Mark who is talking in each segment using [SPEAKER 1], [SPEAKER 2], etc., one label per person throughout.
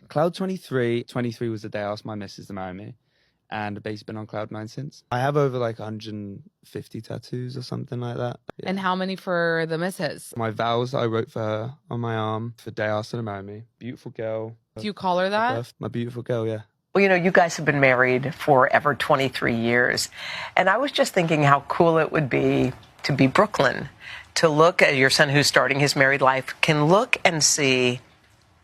[SPEAKER 1] Cloud 23. 23 was the day I asked my missus to marry me. And I've basically been on cloud 9 since. I have over like 150 tattoos or something like that. Yeah.
[SPEAKER 2] And how many for the missus?
[SPEAKER 1] My vows that I wrote for her on my arm for the day I asked her to marry me. Beautiful girl.
[SPEAKER 2] Do you call her that?
[SPEAKER 1] My beautiful girl, yeah.
[SPEAKER 3] Well, you know, you guys have been married forever, 23 years. And I was just thinking how cool it would be to be Brooklyn, to look at your son who's starting his married life, can look and see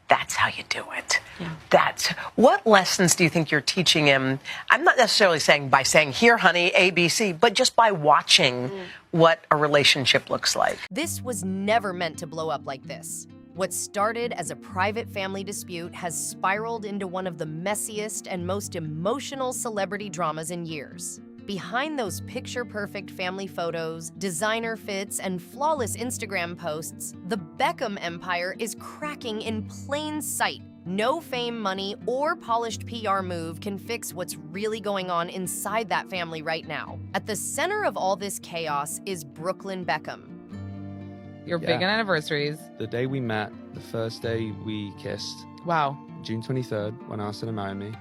[SPEAKER 3] that's how you do it. Yeah. What lessons do you think you're teaching him? I'm not necessarily saying by saying, here, honey, A, B, C, but just by watching what a relationship looks like.
[SPEAKER 4] This was never meant to blow up like this. What started as a private family dispute has spiraled into one of the messiest and most emotional celebrity dramas in years. Behind those picture-perfect family photos, designer fits, and flawless Instagram posts, the Beckham empire is cracking in plain sight. No fame, money, or polished PR move can fix what's really going on inside that family right now. At the center of all this chaos is Brooklyn Beckham.
[SPEAKER 2] You're big on anniversaries.
[SPEAKER 1] The day we met, the first day we kissed.
[SPEAKER 2] Wow.
[SPEAKER 1] June 23rd, when I asked her to marry me,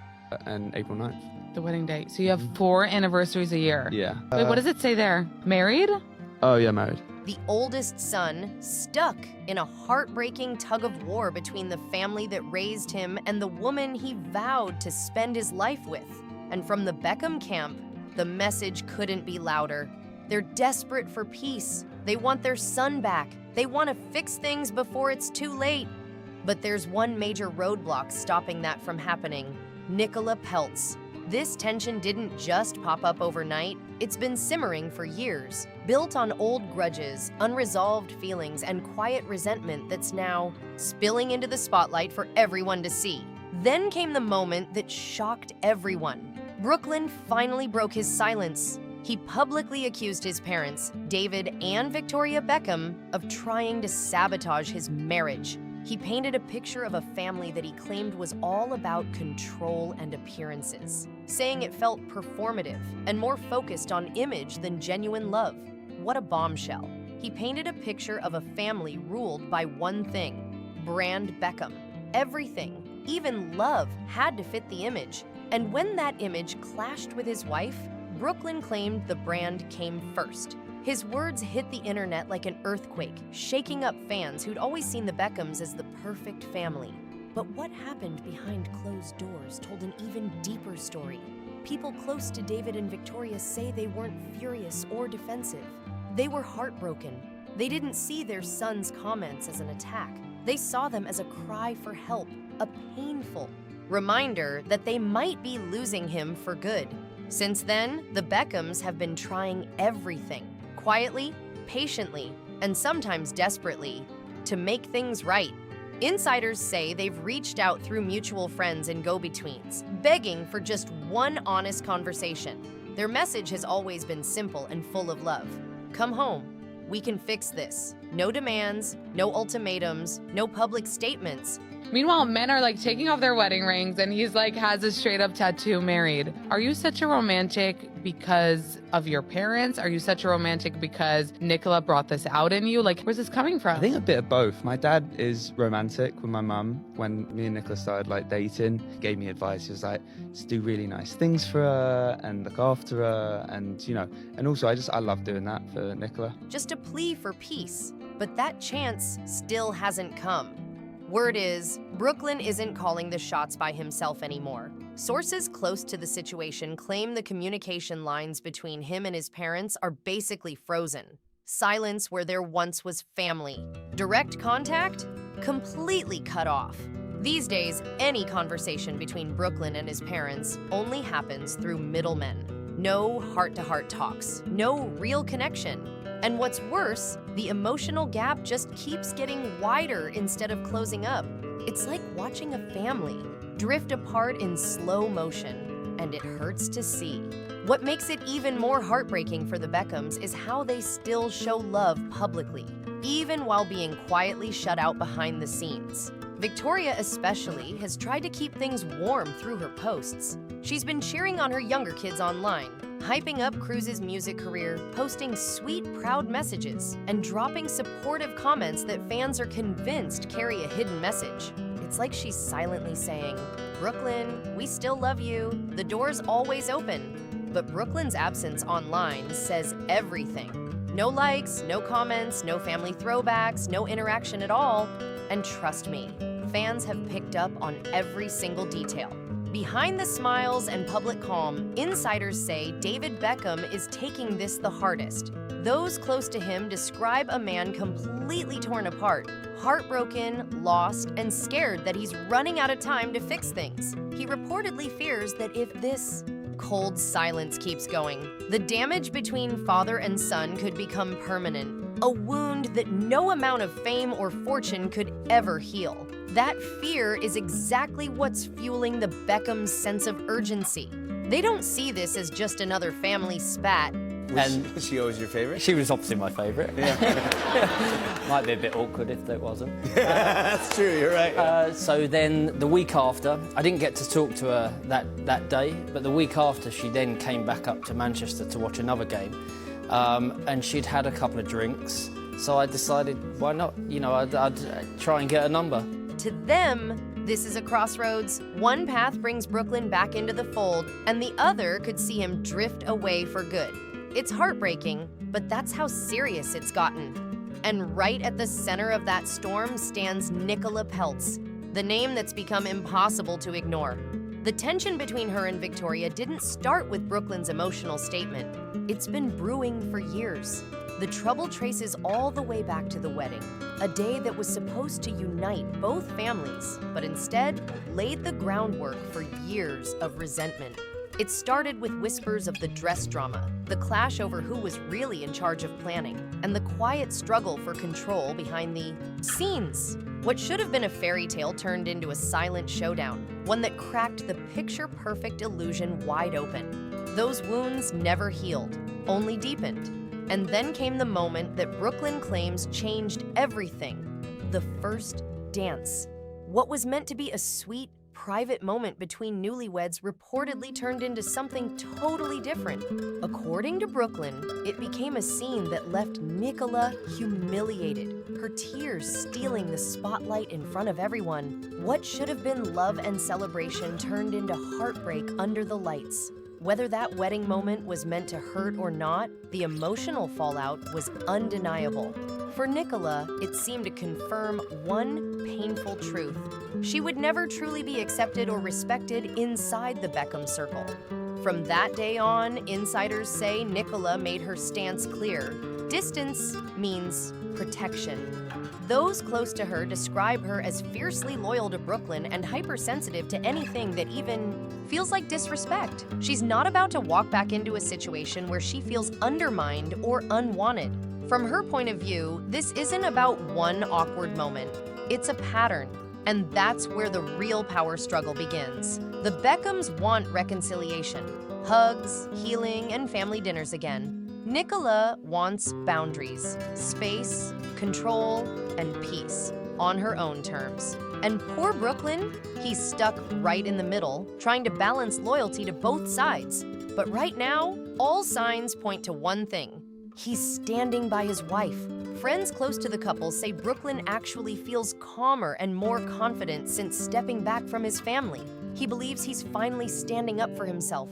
[SPEAKER 1] and April 9th.
[SPEAKER 2] The wedding date. So you have 4 anniversaries a year.
[SPEAKER 1] Yeah.
[SPEAKER 2] Wait, what does it say there? Married?
[SPEAKER 1] Oh, yeah, married.
[SPEAKER 4] The oldest son stuck in a heartbreaking tug of war between the family that raised him and the woman he vowed to spend his life with. And from the Beckham camp, the message couldn't be louder. They're desperate for peace. They want their son back. They want to fix things before it's too late. But there's one major roadblock stopping that from happening: Nicola Peltz. This tension didn't just pop up overnight. It's been simmering for years, built on old grudges, unresolved feelings, and quiet resentment that's now spilling into the spotlight for everyone to see. Then came the moment that shocked everyone. Brooklyn finally broke his silence. He publicly accused his parents, David and Victoria Beckham, of trying to sabotage his marriage. He painted a picture of a family that he claimed was all about control and appearances, saying it felt performative and more focused on image than genuine love. What a bombshell. He painted a picture of a family ruled by one thing: brand Beckham. Everything, even love, had to fit the image. And when that image clashed with his wife, Brooklyn claimed the brand came first. His words hit the internet like an earthquake, shaking up fans who'd always seen the Beckhams as the perfect family. But what happened behind closed doors told an even deeper story. People close to David and Victoria say they weren't furious or defensive. They were heartbroken. They didn't see their son's comments as an attack. They saw them as a cry for help, a painful reminder that they might be losing him for good. Since then, the Beckhams have been trying everything, quietly, patiently, and sometimes desperately, to make things right. Insiders say they've reached out through mutual friends and go-betweens, begging for just one honest conversation. Their message has always been simple and full of love. Come home. We can fix this. No demands, no ultimatums, no public statements.
[SPEAKER 2] Meanwhile, men are like taking off their wedding rings and he's like has a straight up tattoo, married. Are you such a romantic because of your parents? Are you such a romantic because Nicola brought this out in you? Like, where's this coming from?
[SPEAKER 1] I think a bit of both. My dad is romantic with my mum. When me and Nicola started like dating, he gave me advice. He was like, just do really nice things for her and look after her. And, you know, and also I love doing that for Nicola.
[SPEAKER 4] Just a plea for peace. But that chance still hasn't come. Word is, Brooklyn isn't calling the shots by himself anymore. Sources close to the situation claim the communication lines between him and his parents are basically frozen. Silence where there once was family. Direct contact? Completely cut off. These days, any conversation between Brooklyn and his parents only happens through middlemen. No heart-to-heart talks, no real connection. And what's worse, the emotional gap just keeps getting wider instead of closing up. It's like watching a family drift apart in slow motion, and it hurts to see. What makes it even more heartbreaking for the Beckhams is how they still show love publicly, even while being quietly shut out behind the scenes. Victoria especially has tried to keep things warm through her posts. She's been cheering on her younger kids online, hyping up Cruz's music career, posting sweet, proud messages, and dropping supportive comments that fans are convinced carry a hidden message. It's like she's silently saying, Brooklyn, we still love you. The door's always open. But Brooklyn's absence online says everything. No likes, no comments, no family throwbacks, no interaction at all. And trust me, fans have picked up on every single detail. Behind the smiles and public calm, insiders say David Beckham is taking this the hardest. Those close to him describe a man completely torn apart, heartbroken, lost, and scared that he's running out of time to fix things. He reportedly fears that if this cold silence keeps going, the damage between father and son could become permanent, a wound that no amount of fame or fortune could ever heal. That fear is exactly what's fueling the Beckhams' sense of urgency. They don't see this as just another family spat.
[SPEAKER 5] Was she always your favourite?
[SPEAKER 6] She was obviously my favourite.
[SPEAKER 5] Yeah.
[SPEAKER 6] Might be a bit awkward if it wasn't.
[SPEAKER 5] That's true, you're right.
[SPEAKER 6] So then the week after, I didn't get to talk to her that day, but the week after she then came back up to Manchester to watch another game. And she'd had a couple of drinks, so I decided, why not? You know, I'd try and get a number.
[SPEAKER 4] To them, this is a crossroads. One path brings Brooklyn back into the fold, and the other could see him drift away for good. It's heartbreaking, but that's how serious it's gotten. And right at the center of that storm stands Nicola Peltz, the name that's become impossible to ignore. The tension between her and Victoria didn't start with Brooklyn's emotional statement. It's been brewing for years. The trouble traces all the way back to the wedding, a day that was supposed to unite both families, but instead laid the groundwork for years of resentment. It started with whispers of the dress drama, the clash over who was really in charge of planning, and the quiet struggle for control behind the scenes. What should have been a fairy tale turned into a silent showdown, one that cracked the picture-perfect illusion wide open. Those wounds never healed, only deepened. And then came the moment that Brooklyn claims changed everything, the first dance. What was meant to be a sweet, private moment between newlyweds reportedly turned into something totally different. According to Brooklyn, it became a scene that left Nicola humiliated, her tears stealing the spotlight in front of everyone. What should have been love and celebration turned into heartbreak under the lights. Whether that wedding moment was meant to hurt or not, the emotional fallout was undeniable. For Nicola, it seemed to confirm one painful truth. She would never truly be accepted or respected inside the Beckham circle. From that day on, insiders say Nicola made her stance clear. Distance means protection. Those close to her describe her as fiercely loyal to Brooklyn and hypersensitive to anything that even feels like disrespect. She's not about to walk back into a situation where she feels undermined or unwanted. From her point of view, this isn't about one awkward moment. It's a pattern, and that's where the real power struggle begins. The Beckhams want reconciliation, hugs, healing, and family dinners again. Nicola wants boundaries, space, control, and peace on her own terms. And poor Brooklyn, he's stuck right in the middle, trying to balance loyalty to both sides. But right now, all signs point to one thing. He's standing by his wife. Friends close to the couple say Brooklyn actually feels calmer and more confident since stepping back from his family. He believes he's finally standing up for himself,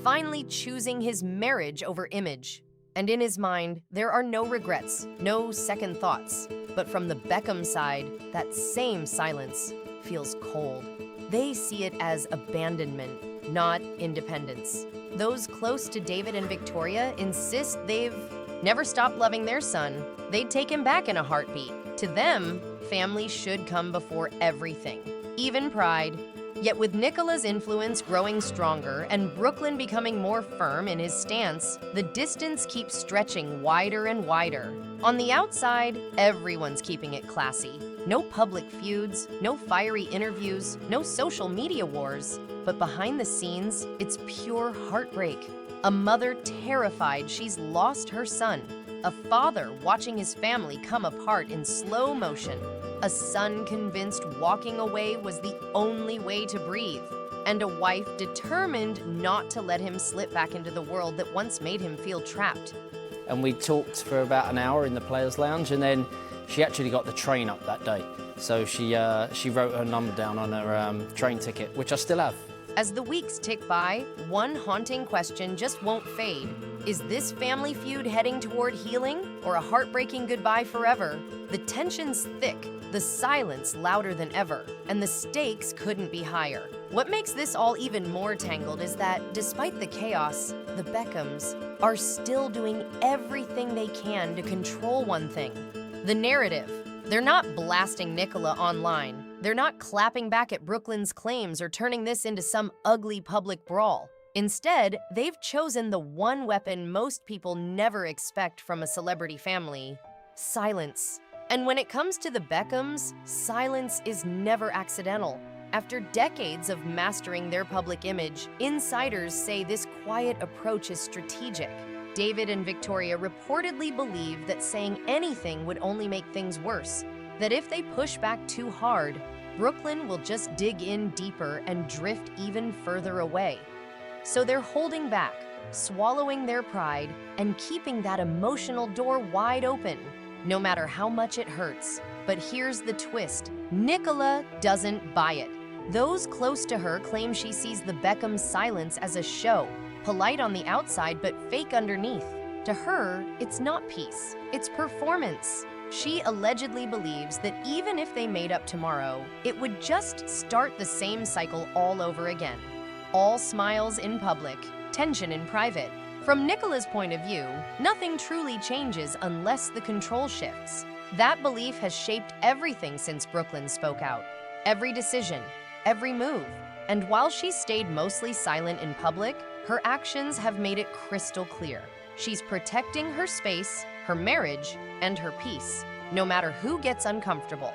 [SPEAKER 4] finally choosing his marriage over image. And in his mind, there are no regrets, no second thoughts. But from the Beckham side, that same silence feels cold. They see it as abandonment, not independence. Those close to David and Victoria insist they've never stopped loving their son. They'd take him back in a heartbeat. To them, family should come before everything, even pride. Yet with Nicola's influence growing stronger and Brooklyn becoming more firm in his stance, the distance keeps stretching wider and wider. On the outside, everyone's keeping it classy. No public feuds, no fiery interviews, no social media wars. But behind the scenes, it's pure heartbreak. A mother terrified she's lost her son. A father watching his family come apart in slow motion. A son convinced walking away was the only way to breathe. And a wife determined not to let him slip back into the world that once made him feel trapped.
[SPEAKER 6] And we talked for about an hour in the players' lounge, and then she actually got the train up that day. So she wrote her number down on her train ticket, which I still have.
[SPEAKER 4] As the weeks tick by, one haunting question just won't fade. Is this family feud heading toward healing or a heartbreaking goodbye forever? The tension's thick, the silence louder than ever, and the stakes couldn't be higher. What makes this all even more tangled is that, despite the chaos, the Beckhams are still doing everything they can to control one thing: the narrative. They're not blasting Nicola online. They're not clapping back at Brooklyn's claims or turning this into some ugly public brawl. Instead, they've chosen the one weapon most people never expect from a celebrity family: silence. And when it comes to the Beckhams, silence is never accidental. After decades of mastering their public image, insiders say this quiet approach is strategic. David and Victoria reportedly believe that saying anything would only make things worse, that if they push back too hard, Brooklyn will just dig in deeper and drift even further away. So they're holding back, swallowing their pride, and keeping that emotional door wide open, no matter how much it hurts. But here's the twist: Nicola doesn't buy it. Those close to her claim she sees the Beckhams' silence as a show, polite on the outside but fake underneath. To her, it's not peace, it's performance. She allegedly believes that even if they made up tomorrow, it would just start the same cycle all over again. All smiles in public, tension in private. From Nicola's point of view, nothing truly changes unless the control shifts. That belief has shaped everything since Brooklyn spoke out. Every decision, every move. And while she stayed mostly silent in public, her actions have made it crystal clear. She's protecting her space, her marriage, and her peace, no matter who gets uncomfortable.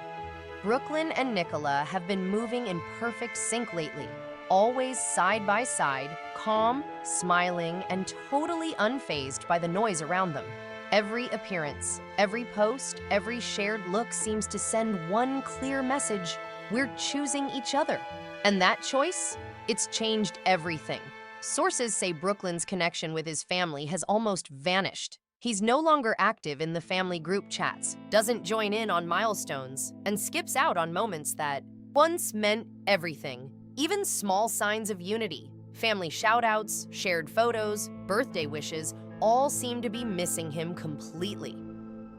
[SPEAKER 4] Brooklyn and Nicola have been moving in perfect sync lately, always side by side, calm, smiling, and totally unfazed by the noise around them. Every appearance, every post, every shared look seems to send one clear message: we're choosing each other. And that choice? It's changed everything. Sources say Brooklyn's connection with his family has almost vanished. He's no longer active in the family group chats, doesn't join in on milestones, and skips out on moments that once meant everything. Even small signs of unity, family shout-outs, shared photos, birthday wishes, all seem to be missing him completely.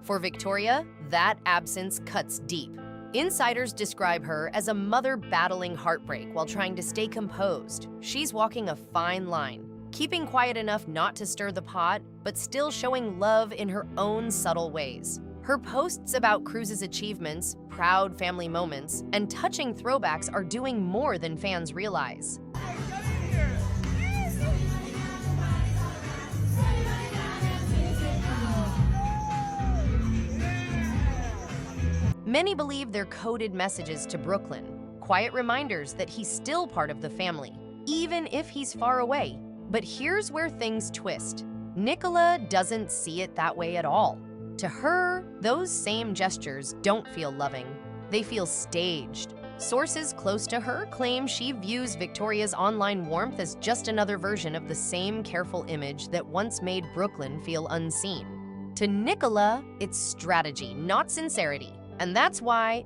[SPEAKER 4] For Victoria, that absence cuts deep. Insiders describe her as a mother battling heartbreak while trying to stay composed. She's walking a fine line, keeping quiet enough not to stir the pot, but still showing love in her own subtle ways. Her posts about Cruz's achievements, proud family moments, and touching throwbacks are doing more than fans realize. Many believe they're coded messages to Brooklyn, quiet reminders that he's still part of the family, even if he's far away. But here's where things twist. Nicola doesn't see it that way at all. To her, those same gestures don't feel loving. They feel staged. Sources close to her claim she views Victoria's online warmth as just another version of the same careful image that once made Brooklyn feel unseen. To Nicola, it's strategy, not sincerity. And that's why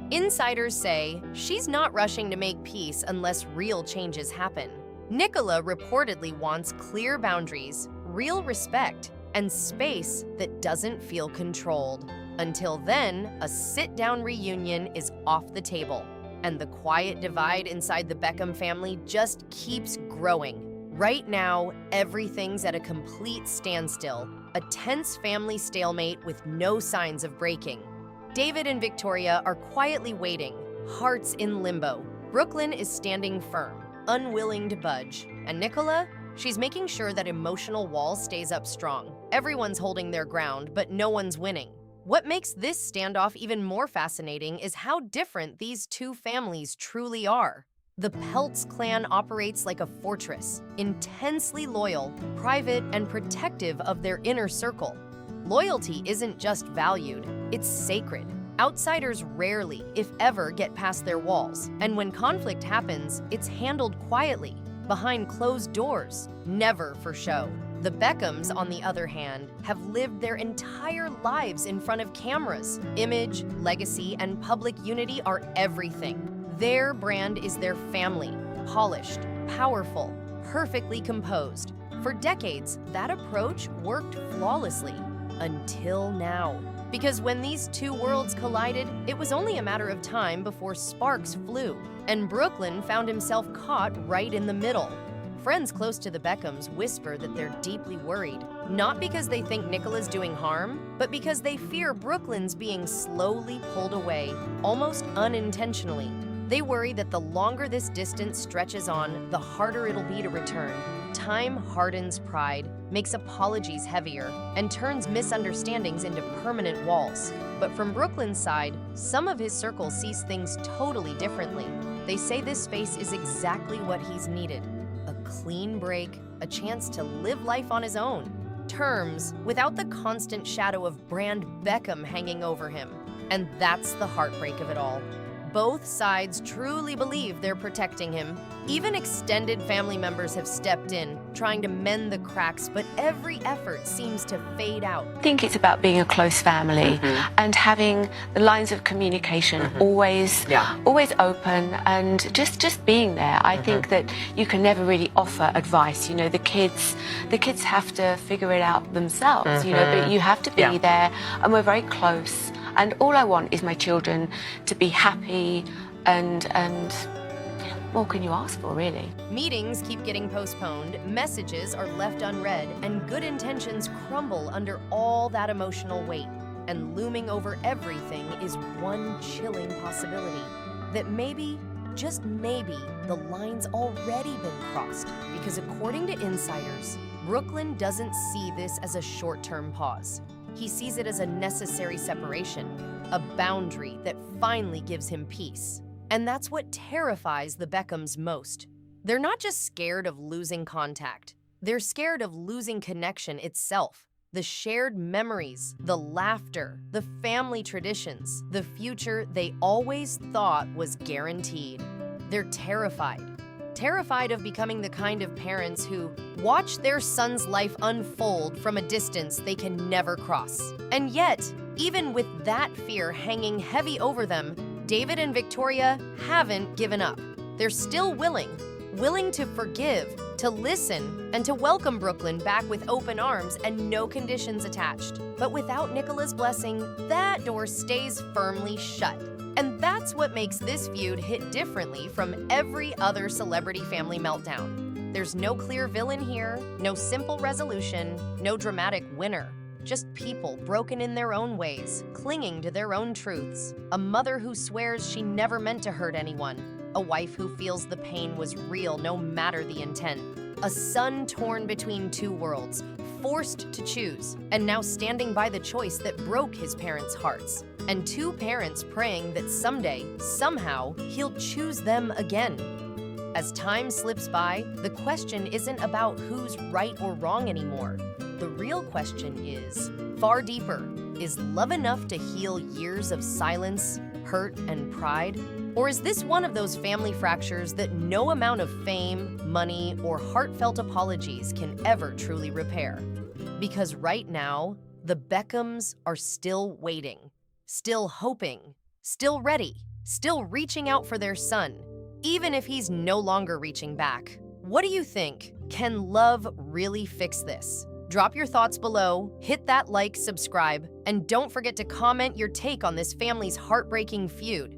[SPEAKER 4] insiders say she's not rushing to make peace unless real changes happen. Nicola reportedly wants clear boundaries, real respect, and space that doesn't feel controlled. Until then, a sit-down reunion is off the table, and the quiet divide inside the Beckham family just keeps growing. Right now, everything's at a complete standstill, a tense family stalemate with no signs of breaking. David and Victoria are quietly waiting, hearts in limbo. Brooklyn is standing firm, unwilling to budge. And Nicola? She's making sure that emotional wall stays up strong. Everyone's holding their ground, but no one's winning. What makes this standoff even more fascinating is how different these two families truly are. The Peltz clan operates like a fortress, intensely loyal, private, and protective of their inner circle. Loyalty isn't just valued, it's sacred. Outsiders rarely, if ever, get past their walls. And when conflict happens, it's handled quietly, behind closed doors, never for show. The Beckhams, on the other hand, have lived their entire lives in front of cameras. Image, legacy, and public unity are everything. Their brand is their family, polished, powerful, perfectly composed. For decades, that approach worked flawlessly, until now. Because when these two worlds collided, it was only a matter of time before sparks flew, and Brooklyn found himself caught right in the middle. Friends close to the Beckhams whisper that they're deeply worried, not because they think Nicola's doing harm, but because they fear Brooklyn's being slowly pulled away, almost unintentionally. They worry that the longer this distance stretches on, the harder it'll be to return. Time hardens pride, makes apologies heavier, and turns misunderstandings into permanent walls. But from Brooklyn's side, some of his circle sees things totally differently. They say this space is exactly what he's needed. A clean break, a chance to live life on his own terms without the constant shadow of brand Beckham hanging over him. And that's the heartbreak of it all. Both sides truly believe they're protecting him. Even extended family members have stepped in, trying to mend the cracks, but every effort seems to fade out.
[SPEAKER 7] I think it's about being a close family and having the lines of communication always open, and just being there. I think that you can never really offer advice. You know, the kids have to figure it out themselves, you know, but you have to be there, and we're very close. And all I want is my children to be happy, and what can you ask for, really?
[SPEAKER 4] Meetings keep getting postponed, messages are left unread, and good intentions crumble under all that emotional weight. And looming over everything is one chilling possibility, that maybe, just maybe, the line's already been crossed. Because according to insiders, Brooklyn doesn't see this as a short-term pause. He sees it as a necessary separation, a boundary that finally gives him peace. And that's what terrifies the Beckhams most. They're not just scared of losing contact. They're scared of losing connection itself. The shared memories, the laughter, the family traditions, the future they always thought was guaranteed. They're terrified. Terrified of becoming the kind of parents who watch their son's life unfold from a distance they can never cross. And yet, even with that fear hanging heavy over them, David and Victoria haven't given up. They're still willing to forgive, to listen, and to welcome Brooklyn back with open arms and no conditions attached. But without Nicola's blessing, that door stays firmly shut. And that's what makes this feud hit differently from every other celebrity family meltdown. There's no clear villain here, no simple resolution, no dramatic winner. Just people broken in their own ways, clinging to their own truths. A mother who swears she never meant to hurt anyone. A wife who feels the pain was real no matter the intent. A son torn between two worlds, forced to choose, and now standing by the choice that broke his parents' hearts. And two parents praying that someday, somehow, he'll choose them again. As time slips by, the question isn't about who's right or wrong anymore. The real question is, far deeper, is love enough to heal years of silence, hurt, and pride? Or is this one of those family fractures that no amount of fame, money, or heartfelt apologies can ever truly repair? Because right now, the Beckhams are still waiting, still hoping, still ready, still reaching out for their son, even if he's no longer reaching back. What do you think? Can love really fix this? Drop your thoughts below, hit that like, subscribe, and don't forget to comment your take on this family's heartbreaking feud.